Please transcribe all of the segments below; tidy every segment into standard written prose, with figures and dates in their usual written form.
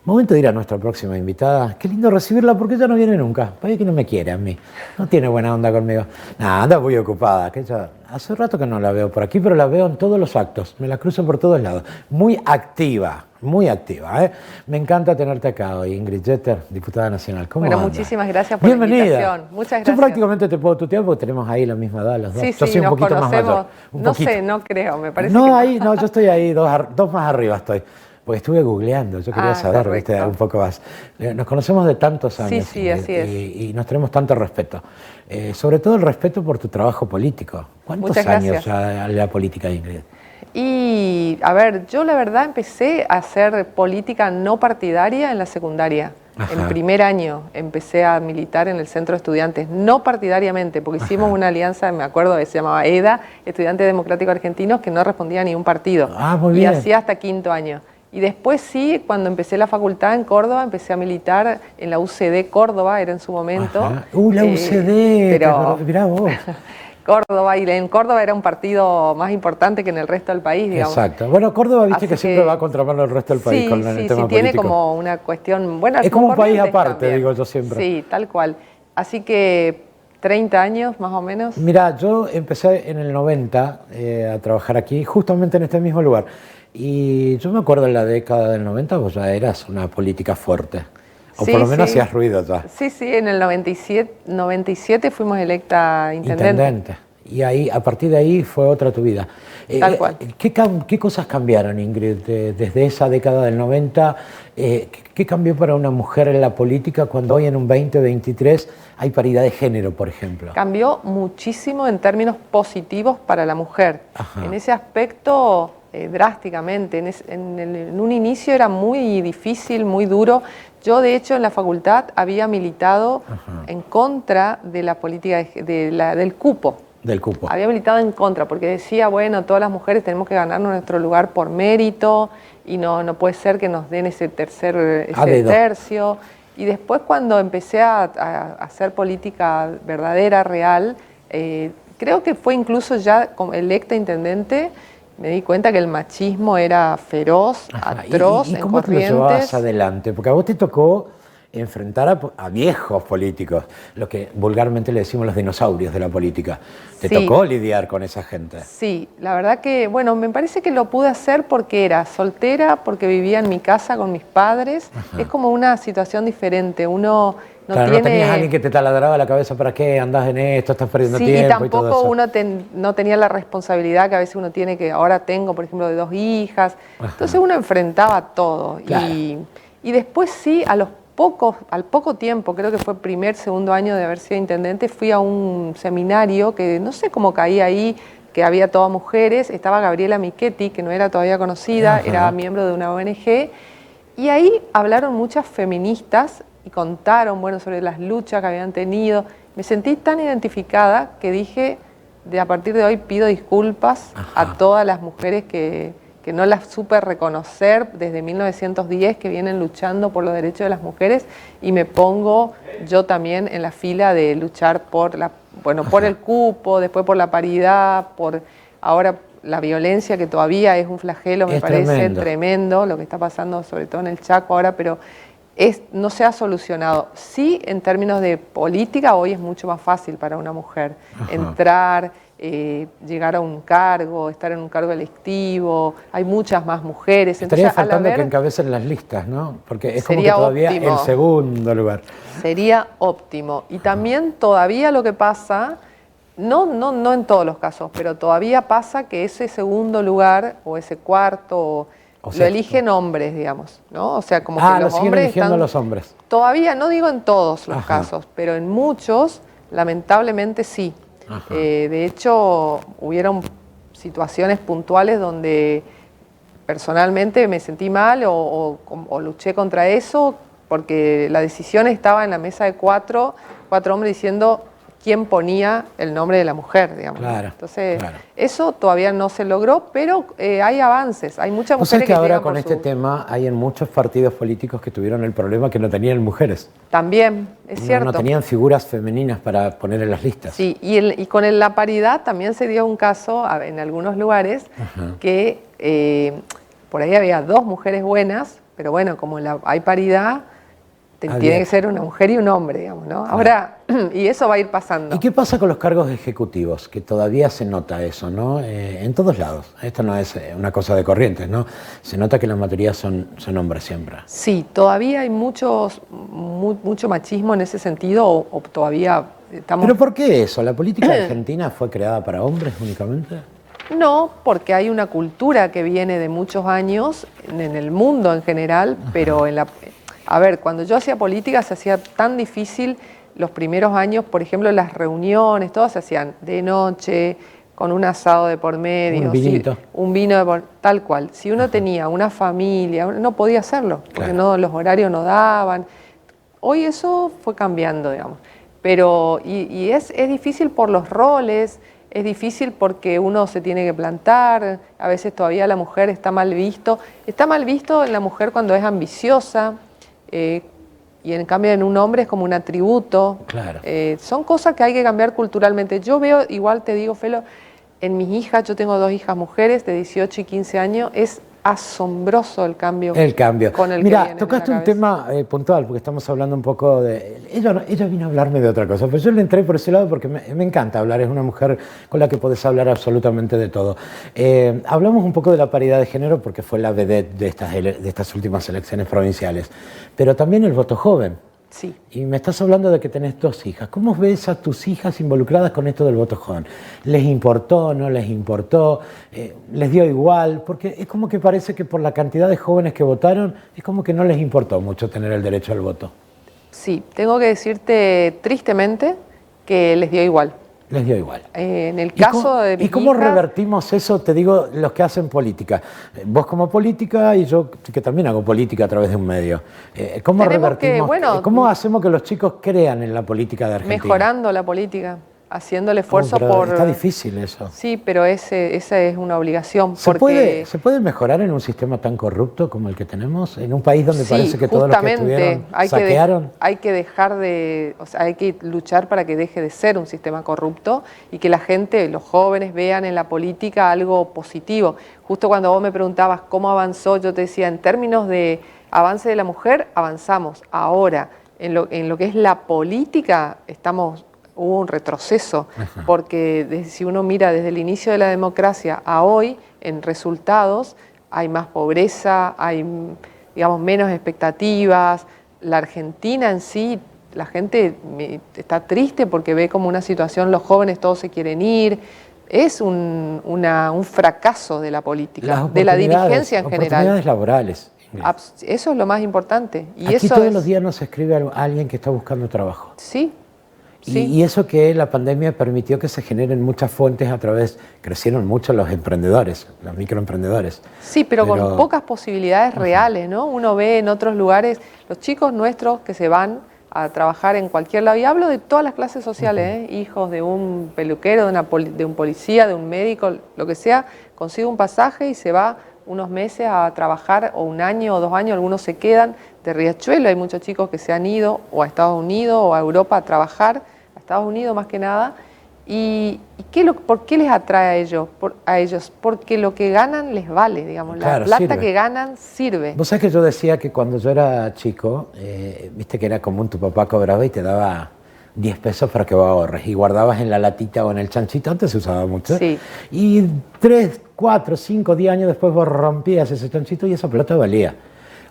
Momento de ir a nuestra próxima invitada. Qué lindo recibirla porque ella no viene nunca. Parece que no me quiere a mí. No tiene buena onda conmigo. Nada, anda muy ocupada. Que ella, hace rato que no la veo por aquí, pero la veo en todos los actos. Me la cruzo por todos lados. Muy activa, muy activa. ¿Eh? Me encanta tenerte acá hoy, Ingrid Jeter, diputada nacional. ¿Cómo andas? Muchísimas gracias por la invitación. Muchas gracias. Yo prácticamente te puedo tutear porque tenemos ahí la misma edad los dos. Sí, Yo soy un poquito conocemos. más mayor. No sé, no creo, me parece no, que no. ahí, no, yo estoy ahí, dos más arriba estoy. Porque estuve googleando, yo quería saber, ¿viste? Un poco más. Nos conocemos de tantos años. Sí, así es. Y nos tenemos tanto respeto. Sobre todo el respeto por tu trabajo político. ¿Cuántos años ya en la política, Ingrid? Y, a ver, yo la verdad empecé a hacer política no partidaria en la secundaria. Ajá. En primer año empecé a militar en el centro de estudiantes, no partidariamente, porque hicimos una alianza, me acuerdo, que se llamaba EDA, Estudiantes Democráticos Argentinos, que no respondía a ningún partido. Muy bien. Y hacía hasta quinto año. Y después sí, cuando empecé la facultad en Córdoba, empecé a militar en la UCD Córdoba, era en su momento. La UCD, pero mirá vos. Córdoba, y en Córdoba era un partido más importante que en el resto del país, digamos. Exacto. Bueno, Córdoba, viste que siempre va a contramano del resto del país sí, con el tema político. tiene como una cuestión... Bueno, es como un país aparte, digo yo siempre. Sí, tal cual. Así que 30 años más o menos. Mirá, yo empecé en el 90 a trabajar aquí, justamente en este mismo lugar. Y yo me acuerdo en la década del 90 vos ya eras una política fuerte. O por lo menos hacías ruido ya. Sí, en el 97 fuimos electa intendente. Y ahí, a partir de ahí fue otra tu vida. Tal cual. ¿Qué cosas cambiaron, Ingrid, desde esa década del 90? ¿Qué cambió para una mujer en la política cuando hoy en un 2023 hay paridad de género, por ejemplo? Cambió muchísimo en términos positivos para la mujer. Ajá. En ese aspecto... drásticamente. En un inicio era muy difícil, muy duro. Yo, de hecho, en la facultad había militado en contra de la política del cupo. Del cupo. Había militado en contra, porque decía, bueno, todas las mujeres tenemos que ganarnos nuestro lugar por mérito y no puede ser que nos den ese tercio. Y después, cuando empecé a hacer política verdadera, real, creo que fue incluso ya como electa intendente, me di cuenta que el machismo era feroz, atroz, ¿Y cómo te lo llevabas adelante? Porque a vos te tocó enfrentar a viejos políticos, lo que vulgarmente le decimos los dinosaurios de la política. ¿Te tocó lidiar con esa gente? Sí, la verdad que, bueno, me parece que lo pude hacer porque era soltera, porque vivía en mi casa con mis padres. Ajá. Es como una situación diferente. Uno... No tenías a alguien que te taladraba la cabeza, ¿para qué andas en esto? Estás perdiendo tiempo y tampoco y todo eso. Uno no tenía la responsabilidad que a veces uno tiene, que ahora tengo, por ejemplo, de 2 hijas. Ajá. Entonces uno enfrentaba todo. Claro. Y después sí, al poco tiempo, creo que fue segundo año de haber sido intendente, fui a un seminario que no sé cómo caí ahí, que había todas mujeres. Estaba Gabriela Michetti, que no era todavía conocida, ajá, era miembro de una ONG. Y ahí hablaron muchas feministas y contaron, bueno, sobre las luchas que habían tenido. Me sentí tan identificada que dije, a partir de hoy pido disculpas, ajá, a todas las mujeres que no las supe reconocer desde 1910, que vienen luchando por los derechos de las mujeres, y me pongo yo también en la fila de luchar por el cupo, después por la paridad, por ahora la violencia, que todavía es un flagelo, me parece tremendo lo que está pasando, sobre todo en el Chaco ahora, pero no se ha solucionado. Sí, en términos de política, hoy es mucho más fácil para una mujer, ajá, entrar, llegar a un cargo, estar en un cargo electivo, hay muchas más mujeres. Estaría faltando que encabecen las listas, ¿no? Porque es como que todavía óptimo. El segundo lugar. Sería óptimo. Y también todavía lo que pasa, no en todos los casos, pero todavía pasa que ese segundo lugar o ese cuarto... lo eligen hombres, digamos, ¿no? O sea, como que los lo siguen hombres eligiendo los hombres. Todavía, no digo en todos los casos, pero en muchos, lamentablemente sí. De hecho, hubieron situaciones puntuales donde personalmente me sentí mal o luché contra eso, porque la decisión estaba en la mesa de cuatro hombres diciendo quién ponía el nombre de la mujer, digamos. Claro, entonces, claro, eso todavía no se logró, pero hay avances, hay muchas mujeres que ahora con este tema hay en muchos partidos políticos que tuvieron el problema que no tenían mujeres. También, es cierto. No tenían figuras femeninas para poner en las listas. Sí, y con la paridad también se dio un caso en algunos lugares, ajá, que por ahí había 2 mujeres buenas, pero bueno, como hay paridad, tiene que ser una mujer y un hombre, digamos, ¿no? Ahora, y eso va a ir pasando. ¿Y qué pasa con los cargos ejecutivos? Que todavía se nota eso, ¿no? En todos lados. Esto no es una cosa de Corrientes, ¿no? Se nota que la mayoría son hombres siempre. Sí, todavía hay mucho machismo en ese sentido, o todavía estamos... ¿Pero por qué eso? ¿La política argentina fue creada para hombres únicamente? No, porque hay una cultura que viene de muchos años en el mundo en general, pero a ver, cuando yo hacía política se hacía tan difícil los primeros años, por ejemplo, las reuniones, todas se hacían de noche, con un asado de por medio. Un vinito. Un vino de por... Tal cual. Si uno tenía una familia, no podía hacerlo, porque Claro. los horarios no daban. Hoy eso fue cambiando, digamos. Pero, y es difícil por los roles, es difícil porque uno se tiene que plantar, a veces todavía la mujer está mal visto. Está mal visto en la mujer cuando es ambiciosa, y en cambio en un hombre es como un atributo. Claro. Son cosas que hay que cambiar culturalmente. Yo veo, igual te digo, Felo, en mis hijas, yo tengo 2 hijas mujeres de 18 y 15 años, es asombroso el cambio. El cambio. Con el Mira, que viene tocaste en la un tema puntual, porque estamos hablando un poco de... Ella vino a hablarme de otra cosa, pero yo le entré por ese lado porque me encanta hablar, es una mujer con la que podés hablar absolutamente de todo. Hablamos un poco de la paridad de género porque fue la vedette de estas últimas elecciones provinciales, pero también el voto joven. Sí. Y me estás hablando de que tenés 2 hijas. ¿Cómo ves a tus hijas involucradas con esto del voto joven? ¿Les importó, no les importó? ¿Les dio igual? Porque es como que parece que por la cantidad de jóvenes que votaron, es como que no les importó mucho tener el derecho al voto. Sí, tengo que decirte tristemente que les dio igual. Les dio igual. En el caso de mis ¿Y cómo hijas, revertimos eso? Te digo, los que hacen política. Vos como política y yo que también hago política a través de un medio. ¿Cómo revertimos? ¿Cómo hacemos que los chicos crean en la política de Argentina? mejorando la política, haciendo el esfuerzo pero por... está difícil eso. Sí, pero esa es una obligación. ¿Se porque puede mejorar en un sistema tan corrupto como el que tenemos? En un país donde sí, parece que todos los que estuvieron saquearon. Hay que dejar de... O sea, hay que luchar para que deje de ser un sistema corrupto y que la gente, los jóvenes, vean en la política algo positivo. Justo cuando vos me preguntabas cómo avanzó, yo te decía, en términos de avance de la mujer, avanzamos. Ahora, en lo que es la política, hubo un retroceso, porque si uno mira desde el inicio de la democracia a hoy, en resultados, hay más pobreza, hay, digamos, menos expectativas. La Argentina en sí, la gente está triste porque ve como una situación, los jóvenes todos se quieren ir. Es un fracaso de la política, de la dirigencia en general. Oportunidades laborales. Eso es lo más importante. Y Aquí eso todos los días nos escribe alguien que está buscando trabajo. Sí. Sí. Y eso que la pandemia permitió que se generen muchas fuentes crecieron mucho los emprendedores, los microemprendedores. Sí, pero con pocas posibilidades reales, ¿no? Uno ve en otros lugares los chicos nuestros que se van a trabajar en cualquier lado, y hablo de todas las clases sociales, hijos de un peluquero, de un policía, de un médico, lo que sea, consigue un pasaje y se va unos meses a trabajar, o 1 año o 2 años, algunos se quedan. De Riachuelo hay muchos chicos que se han ido o a Estados Unidos o a Europa a trabajar, a Estados Unidos más que nada. ¿Y por qué les atrae a ellos? Porque lo que ganan les vale, digamos, claro, la plata sirve. que ganan sirve. Vos sabés que yo decía que cuando yo era chico, viste que era común, tu papá cobraba y te daba 10 pesos para que vos ahorres, y guardabas en la latita o en el chanchito, antes se usaba mucho, Sí. Y 3, 4, 5, 10 años después vos rompías ese chanchito y esa plata valía.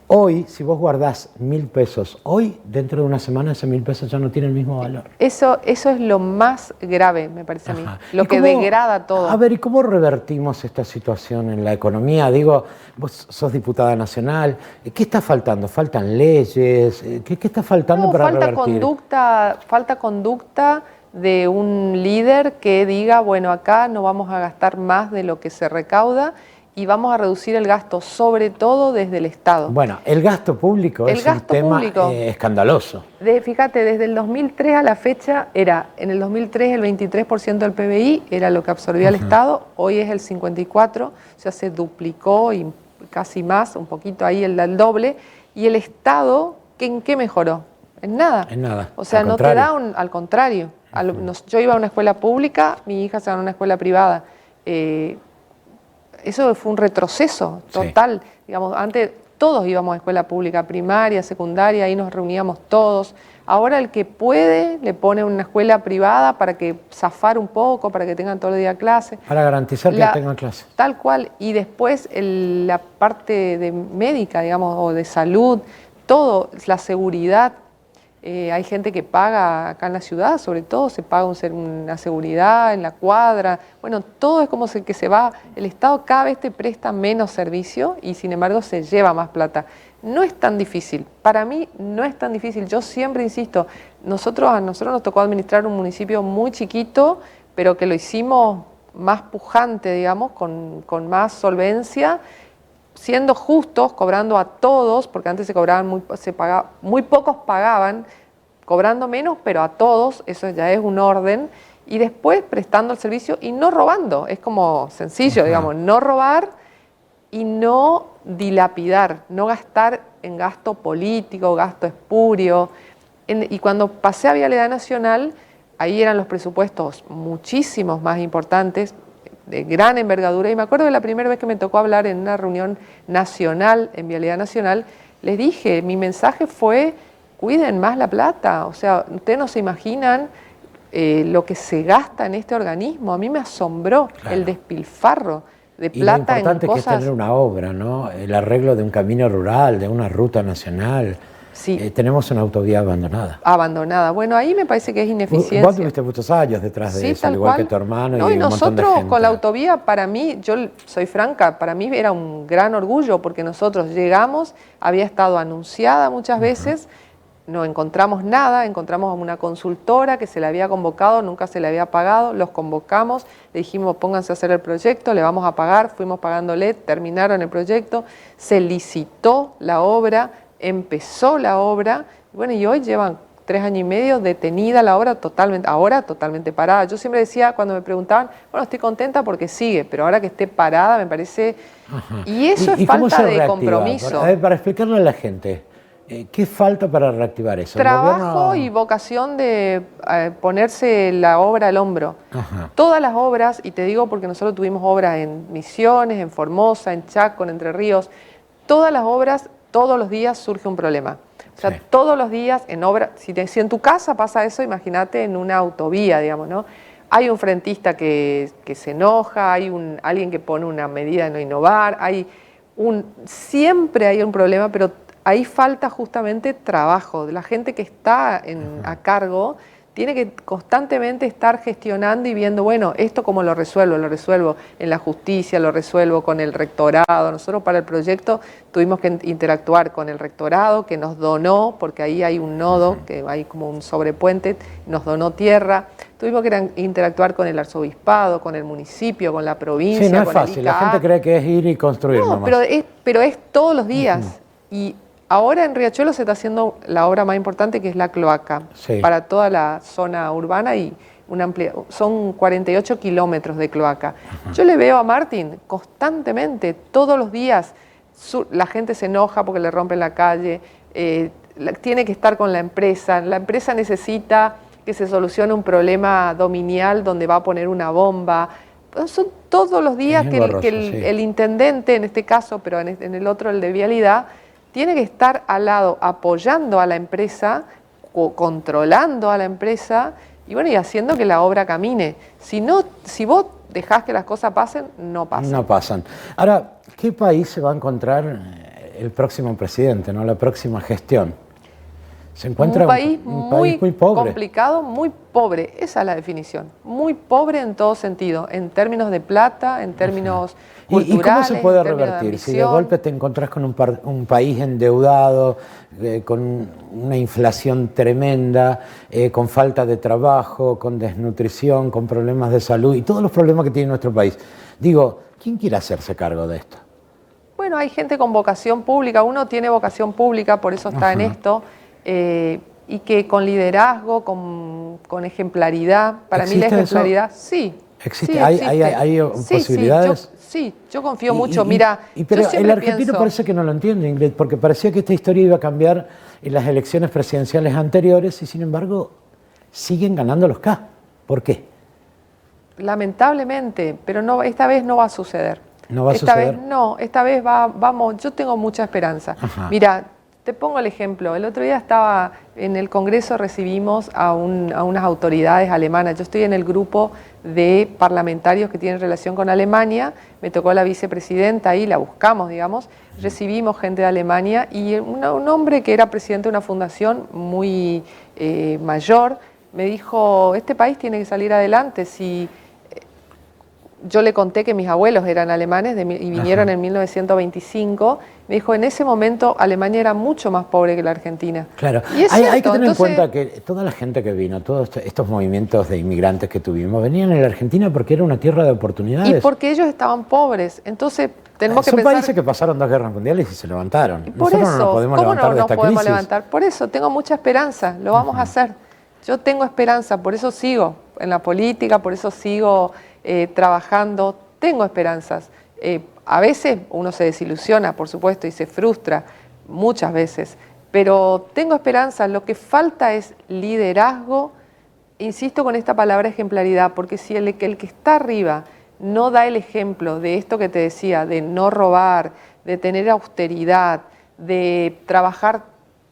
Hoy, si vos guardás 1.000 pesos, hoy, dentro de una semana, ese 1.000 pesos ya no tiene el mismo valor. Eso es lo más grave, me parece a mí, lo que degrada todo. A ver, ¿y cómo revertimos esta situación en la economía? Digo, vos sos diputada nacional, ¿qué está faltando? ¿Faltan leyes? ¿Qué está faltando para revertir? Falta conducta de un líder que diga, bueno, acá no vamos a gastar más de lo que se recauda y vamos a reducir el gasto, sobre todo desde el Estado. Bueno, el gasto público es un tema escandaloso. Fíjate, desde el 2003 a la fecha, en el 2003 el 23% del PBI era lo que absorbía el Estado, hoy es el 54%, o sea, se duplicó y casi más, un poquito ahí el doble, y el Estado, ¿en qué mejoró? En nada. En nada. O sea, no te da al contrario. Yo iba a una escuela pública, mi hija se va a una escuela privada. Eso fue un retroceso total. Sí. Digamos, antes todos íbamos a escuela pública, primaria, secundaria, ahí nos reuníamos todos. Ahora el que puede le pone una escuela privada para que zafar un poco, para que tengan todo el día clase. Para garantizar que tengan clase. Tal cual. Y después la parte de médica, digamos, o de salud, todo, la seguridad. Hay gente que paga acá en la ciudad, sobre todo, se paga una seguridad en la cuadra. Bueno, todo es como que se va, el Estado cada vez te presta menos servicio y sin embargo se lleva más plata. No es tan difícil, para mí no es tan difícil. Yo siempre insisto, a nosotros nos tocó administrar un municipio muy chiquito, pero que lo hicimos más pujante, digamos, con más solvencia, siendo justos, cobrando a todos, porque antes muy pocos pagaban, cobrando menos, pero a todos, eso ya es un orden, y después prestando el servicio y no robando. Es como sencillo, digamos, no robar y no dilapidar, no gastar en gasto político, gasto espurio. Y cuando pasé a Vialidad Nacional, ahí eran los presupuestos muchísimos más importantes, de gran envergadura, y me acuerdo de la primera vez que me tocó hablar en una reunión nacional, en Vialidad Nacional, les dije, mi mensaje fue, cuiden más la plata, o sea, ustedes no se imaginan lo que se gasta en este organismo. A mí me asombró el despilfarro de plata en cosas. Y lo importante que es tener una obra, ¿no? El arreglo de un camino rural, de una ruta nacional. Sí. Tenemos una autovía abandonada. Abandonada. Bueno, ahí me parece que es ineficiencia. Vos tuviste muchos años detrás de eso, al igual que tu hermano y un montón de gente. Nosotros con la autovía, para mí, yo soy franca, para mí era un gran orgullo porque nosotros llegamos, había estado anunciada muchas veces, no encontramos nada, encontramos a una consultora que se le había convocado, nunca se le había pagado, los convocamos, le dijimos pónganse a hacer el proyecto, le vamos a pagar, fuimos pagándole, terminaron el proyecto, se licitó la obra, empezó la obra, bueno, y hoy llevan 3 años y medio detenida la obra ahora totalmente parada. Yo siempre decía, cuando me preguntaban, bueno, estoy contenta porque sigue, pero ahora que esté parada me parece... Y eso es falta de compromiso. Para explicarle a la gente, ¿qué falta para reactivar eso? Trabajo y vocación de ponerse la obra al hombro. Todas las obras, y te digo porque nosotros tuvimos obras en Misiones, en Formosa, en Chaco, en Entre Ríos, todas las obras, todos los días surge un problema. O sea, todos los días en obra, si en tu casa pasa eso, imagínate en una autovía, digamos, ¿no? Hay un frentista que se enoja, hay alguien que pone una medida de no innovar, siempre hay un problema, pero ahí falta justamente trabajo. La gente que está a cargo tiene que constantemente estar gestionando y viendo, bueno, esto cómo lo resuelvo en la justicia, lo resuelvo con el rectorado. Nosotros para el proyecto tuvimos que interactuar con el rectorado que nos donó, porque ahí hay un nodo, que hay como un sobrepuente, nos donó tierra. Tuvimos que interactuar con el arzobispado, con el municipio, con la provincia. Sí, no es con fácil, la gente cree que es ir y construir nomás. Pero es todos los días. Y ahora en Riachuelo se está haciendo la obra más importante, que es la cloaca, para toda la zona urbana, y son 48 kilómetros de cloaca. Yo le veo a Martín constantemente, todos los días, la gente se enoja porque le rompen la calle, tiene que estar con la empresa necesita que se solucione un problema dominial donde va a poner una bomba. Son todos los días que el intendente, en este caso, pero en el otro, el de Vialidad, tiene que estar al lado apoyando a la empresa, controlando a la empresa y bueno, y haciendo que la obra camine. Si vos dejás que las cosas pasen, no pasan. No pasan. Ahora, ¿qué país se va a encontrar el próximo presidente, ¿no? La próxima gestión? Se encuentra un país muy pobre. Complicado, muy pobre. Esa es la definición. Muy pobre en todo sentido, en términos de plata, en términos culturales. ¿Y cómo se puede revertir? Si de golpe te encontrás con un país endeudado, con una inflación tremenda, con falta de trabajo, con desnutrición, con problemas de salud y todos los problemas que tiene nuestro país. Digo, ¿quién quiere hacerse cargo de esto? Bueno, hay gente con vocación pública. Uno tiene vocación pública, por eso está en esto. Y que con liderazgo, con ejemplaridad, para mí la ejemplaridad, eso? Sí. ¿Existe? Sí, ¿Hay posibilidades? Yo confío mucho. Mira, pero el argentino parece que no lo entiende, Ingrid, porque parecía que esta historia iba a cambiar en las elecciones presidenciales anteriores y sin embargo siguen ganando los K. ¿Por qué? Lamentablemente, pero esta vez no va a suceder. ¿No va a Esta suceder? vez no, esta vez vamos, yo tengo mucha esperanza. Ajá. Mira, te pongo el ejemplo. El otro día estaba en el Congreso, recibimos a unas autoridades alemanas. Yo estoy en el grupo de parlamentarios que tienen relación con Alemania. Me tocó la vicepresidenta ahí, la buscamos, digamos. Recibimos gente de Alemania y un hombre que era presidente de una fundación muy mayor me dijo, este país tiene que salir adelante. Si yo le conté que mis abuelos eran alemanes y vinieron en 1925. Me dijo, en ese momento Alemania era mucho más pobre que la Argentina. Claro, y es hay cierto, que tener entonces, en cuenta que toda la gente que vino, todos estos movimientos de inmigrantes que tuvimos, venían en la Argentina porque era una tierra de oportunidades. y porque ellos estaban pobres. Entonces tenemos que Son pensar... países que pasaron 2 guerras mundiales y se levantaron. Por Nosotros eso, no nos podemos ¿cómo levantar no de nos esta podemos crisis. levantar? Por eso tengo mucha esperanza, lo vamos a hacer. Yo tengo esperanza, por eso sigo en la política, por eso sigo trabajando. Tengo esperanzas. A veces uno se desilusiona, por supuesto, y se frustra muchas veces, pero tengo esperanza. Lo que falta es liderazgo. Insisto con esta palabra ejemplaridad, porque si el que está arriba no da el ejemplo de esto que te decía, de no robar, de tener austeridad, de trabajar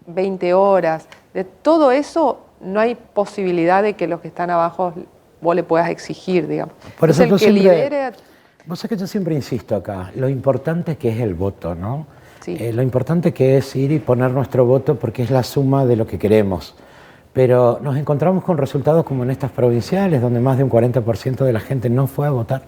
20 horas, de todo eso, no hay posibilidad de que los que están abajo vos le puedas exigir, digamos. Por eso Entonces, el que lidere... Vos sabés que yo siempre insisto acá, lo importante que es el voto, ¿no? Sí. Lo importante que es ir y poner nuestro voto porque es la suma de lo que queremos. Pero nos encontramos con resultados como en estas provinciales, donde más de un 40% de la gente no fue a votar.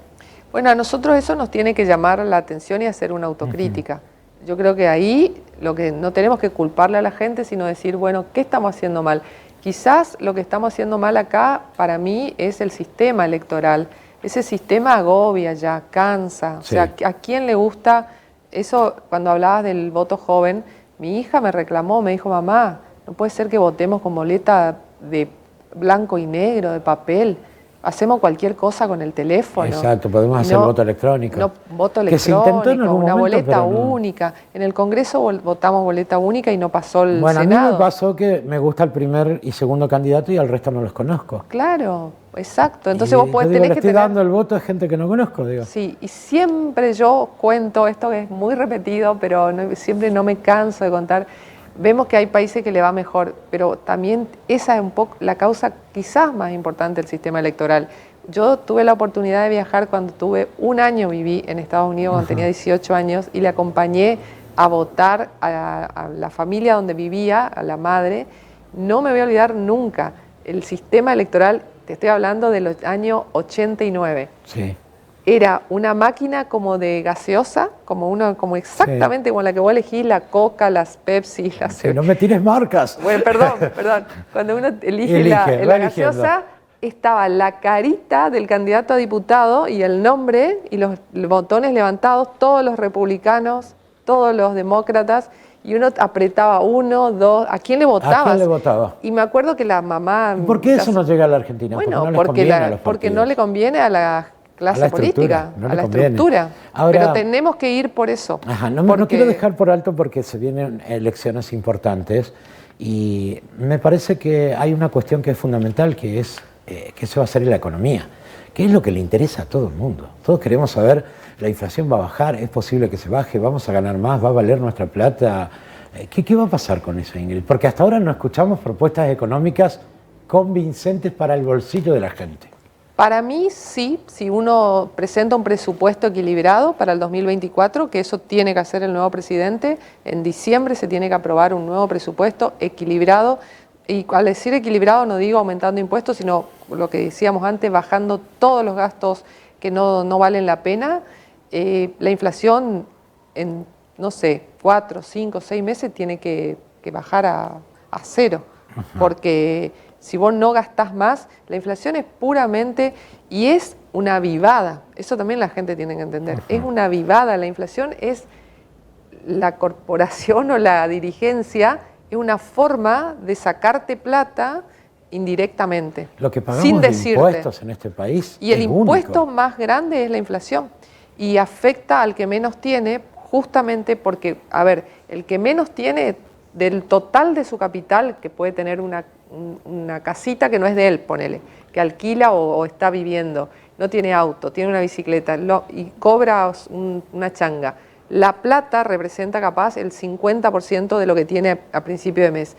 Bueno, a nosotros eso nos tiene que llamar la atención y hacer una autocrítica. Yo creo que ahí lo que no tenemos que culparle a la gente, sino decir, bueno, ¿qué estamos haciendo mal? Quizás lo que estamos haciendo mal acá, para mí, es el sistema electoral. Ese sistema agobia ya, cansa. Sí. O sea, ¿a quién le gusta? Eso, cuando hablabas del voto joven, mi hija me reclamó, me dijo, mamá, no puede ser que votemos con boleta de blanco y negro, de papel. Hacemos cualquier cosa con el teléfono. Exacto, podemos hacer voto electrónico. No, voto Que se intentó en electrónico, algún una momento, boleta pero no. única. En el Congreso votamos boleta única y no pasó el Bueno, Senado. a mí me pasó que me gusta el primer y segundo candidato y al resto no los conozco. Claro, exacto. Entonces Y vos podés yo digo, tener le que estoy tener... dando el voto a gente que no conozco, digo. Sí, y siempre yo cuento, esto que es muy repetido, pero siempre no me canso de contar. Vemos que hay países que le va mejor, pero también esa es un poco la causa quizás más importante del sistema electoral. Yo tuve la oportunidad de viajar cuando tuve un año, viví en Estados Unidos cuando tenía 18 años y le acompañé a votar a la familia donde vivía, a la madre. No me voy a olvidar nunca, el sistema electoral, te estoy hablando de los años 89. Sí. Era una máquina como de gaseosa, como exactamente como la que vos elegís, la Coca, las Pepsi, las... Que no me tires marcas. Bueno, perdón. Cuando uno elige la gaseosa, estaba la carita del candidato a diputado y el nombre y los botones levantados, todos los republicanos, todos los demócratas, y uno apretaba 1, 2, ¿a quién le votabas? ¿A quién le votaba? Y me acuerdo que la mamá... ¿Por qué eso no llega a la Argentina? Bueno, Porque porque no le conviene a la clase política, no a la conviene. estructura. Ahora, pero tenemos que ir por eso. Ajá, no quiero dejar por alto porque se vienen elecciones importantes y me parece que hay una cuestión que es fundamental, que es qué se va a hacer en la economía, que es lo que le interesa a todo el mundo. Todos queremos saber, la inflación va a bajar, es posible que se baje, vamos a ganar más, va a valer nuestra plata. ¿Qué va a pasar con eso, Ingrid? Porque hasta ahora no escuchamos propuestas económicas convincentes para el bolsillo de la gente. Para mí sí, si uno presenta un presupuesto equilibrado para el 2024, que eso tiene que hacer el nuevo presidente, en diciembre se tiene que aprobar un nuevo presupuesto equilibrado, y al decir equilibrado no digo aumentando impuestos, sino lo que decíamos antes, bajando todos los gastos que no valen la pena. La inflación en, no sé, 4, 5, 6 meses tiene que bajar a cero, porque... Si vos no gastás más, la inflación es puramente, y es una avivada, eso también la gente tiene que entender, es una avivada, la inflación es la corporación o la dirigencia, es una forma de sacarte plata indirectamente, Lo que pagamos sin de decirte. impuestos en este país Y el es impuesto único. más grande es la inflación, y afecta al que menos tiene, justamente porque, a ver, el que menos tiene del total de su capital, que puede tener una casita que no es de él, ponele, que alquila o está viviendo, no tiene auto, tiene una bicicleta y cobra una changa, la plata representa capaz el 50% de lo que tiene a principio de mes.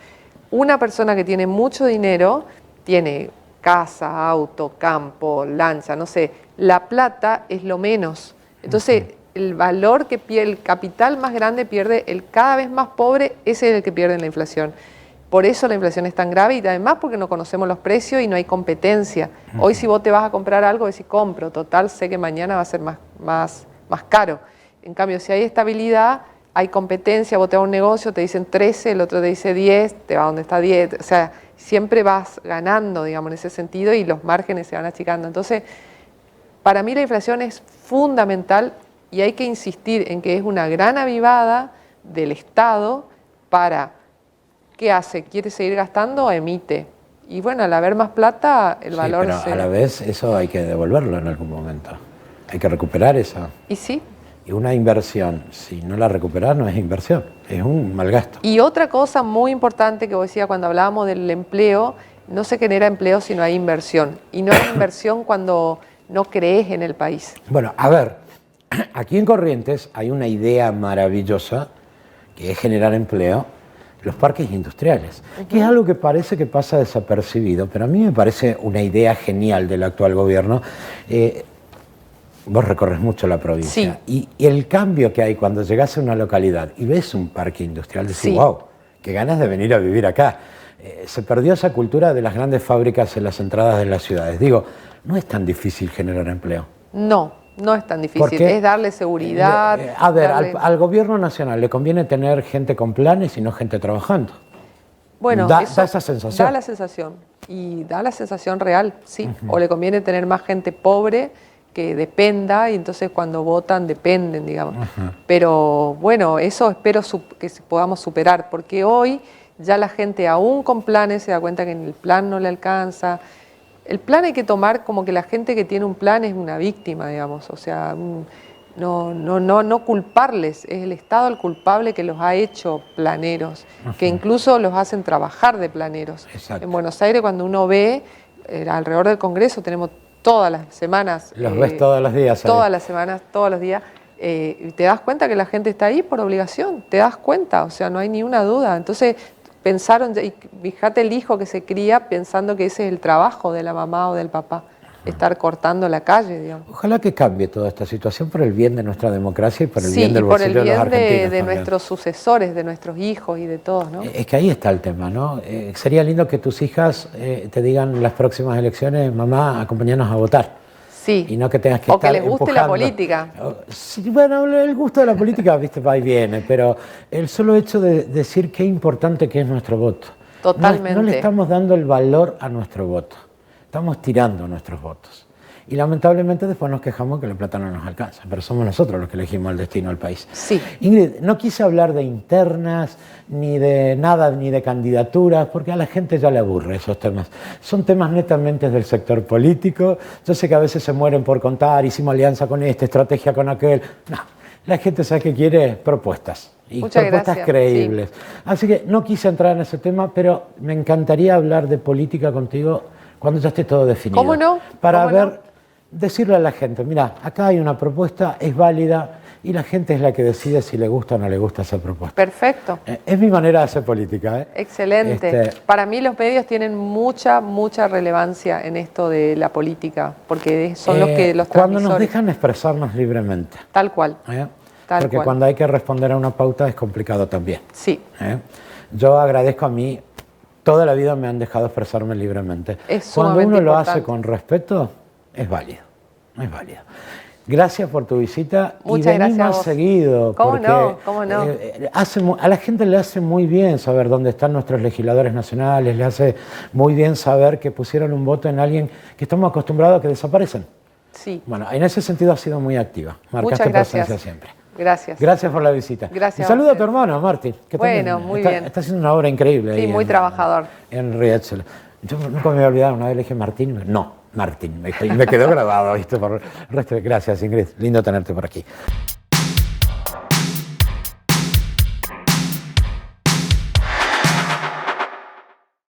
Una persona que tiene mucho dinero tiene casa, auto, campo, lancha, no sé, la plata es lo menos. Entonces, el valor que pierde, el capital más grande pierde, el cada vez más pobre, ese es el que pierde en la inflación. Por eso la inflación es tan grave y además porque no conocemos los precios y no hay competencia. Hoy si vos te vas a comprar algo, decís compro, total, sé que mañana va a ser más caro. En cambio, si hay estabilidad, hay competencia, vos te vas a un negocio, te dicen 13, el otro te dice 10, te va donde está 10, o sea, siempre vas ganando, digamos, en ese sentido y los márgenes se van achicando. Entonces, para mí la inflación es fundamental y hay que insistir en que es una gran avivada del Estado para, ¿qué hace? ¿Quiere seguir gastando? Emite. Y bueno, al haber más plata, el valor pero a la vez eso hay que devolverlo en algún momento. Hay que recuperar eso. Y sí. Y una inversión, si no la recuperas, no es inversión, es un mal gasto. Y otra cosa muy importante que vos decías cuando hablábamos del empleo, no se genera empleo si no hay inversión. Y no hay inversión cuando no crees en el país. Bueno, a ver, aquí en Corrientes hay una idea maravillosa que es generar empleo, los parques industriales, que es algo que parece que pasa desapercibido, pero a mí me parece una idea genial del actual gobierno. Vos recorres mucho la provincia y el cambio que hay cuando llegas a una localidad y ves un parque industrial, decís, wow, qué ganas de venir a vivir acá. Se perdió esa cultura de las grandes fábricas en las entradas de las ciudades. Digo, no es tan difícil generar empleo. No, no es tan difícil, es darle seguridad. A ver, al gobierno nacional le conviene tener gente con planes y no gente trabajando. Bueno, da esa sensación. Da la sensación, y da la sensación real, sí. O le conviene tener más gente pobre que dependa, y entonces cuando votan dependen, digamos. Pero bueno, eso espero que podamos superar, porque hoy ya la gente aún con planes se da cuenta que en el plan no le alcanza. El plan hay que tomar como que la gente que tiene un plan es una víctima, digamos, o sea, no culparles, es el Estado el culpable que los ha hecho planeros, que incluso los hacen trabajar de planeros. Exacto. En Buenos Aires cuando uno ve, alrededor del Congreso tenemos todas las semanas. Los ves todos los días. Todas las semanas, todos los días. Y te das cuenta que la gente está ahí por obligación, te das cuenta, o sea, no hay ni una duda. Entonces pensaron, y fíjate el hijo que se cría pensando que ese es el trabajo de la mamá o del papá, estar cortando la calle, digamos. Ojalá que cambie toda esta situación por el bien de nuestra democracia y por el bien del bolsillo de los argentinos. Sí, por el bien de nuestros sucesores, de nuestros hijos y de todos, ¿no? Es que ahí está el tema, ¿no? Sería lindo que tus hijas te digan en las próximas elecciones, mamá, acompáñanos a votar. Sí. Y no que tengas que o estar que les guste empujando. La política. Sí, bueno, el gusto de la política, viste, va y viene, pero el solo hecho de decir qué importante que es nuestro voto. Totalmente. No le estamos dando el valor a nuestro voto. Estamos tirando nuestros votos. Y lamentablemente después nos quejamos que la plata no nos alcanza, pero somos nosotros los que elegimos el destino del país. Sí. Ingrid, no quise hablar de internas, ni de nada, ni de candidaturas, porque a la gente ya le aburre esos temas. Son temas netamente del sector político. Yo sé que a veces se mueren por contar, hicimos alianza con este, estrategia con aquel. No, la gente sabe que quiere propuestas. Y muchas propuestas gracias. creíbles. Sí. Así que no quise entrar en ese tema, pero me encantaría hablar de política contigo cuando ya esté todo definido. ¿Cómo no? Para ¿Cómo ver... no? Decirle a la gente, mira, acá hay una propuesta, es válida y la gente es la que decide si le gusta o no le gusta esa propuesta. Perfecto. Es mi manera de hacer política. Excelente. Para mí los medios tienen mucha relevancia en esto de la política, porque son los que los cuando nos transmisores. dejan expresarnos libremente. Tal cual. Porque cuando hay que responder a una pauta es complicado también. Sí. Yo agradezco a mí, toda la vida me han dejado expresarme libremente. Es cuando uno lo importante. hace con respeto, es válido. Es válido. Gracias por tu visita. Muchas y vení gracias más seguido. ¿Cómo no? ¿Cómo no? A la gente le hace muy bien saber dónde están nuestros legisladores nacionales, le hace muy bien saber que pusieron un voto en alguien que estamos acostumbrados a que desaparecen. Sí. Bueno, en ese sentido ha sido muy activa. Marcaste presencia siempre. Gracias. Gracias por la visita. Gracias. Y saludo a tu hermano, Martín. Que bueno, muy bien. Está haciendo una obra increíble. Sí, ahí muy trabajador. En Riachuelo. Yo nunca me voy a olvidar, una vez le dije Martín, no, Martín, me quedó grabado, ¿viste? Por el resto. Gracias, Ingrid, lindo tenerte por aquí.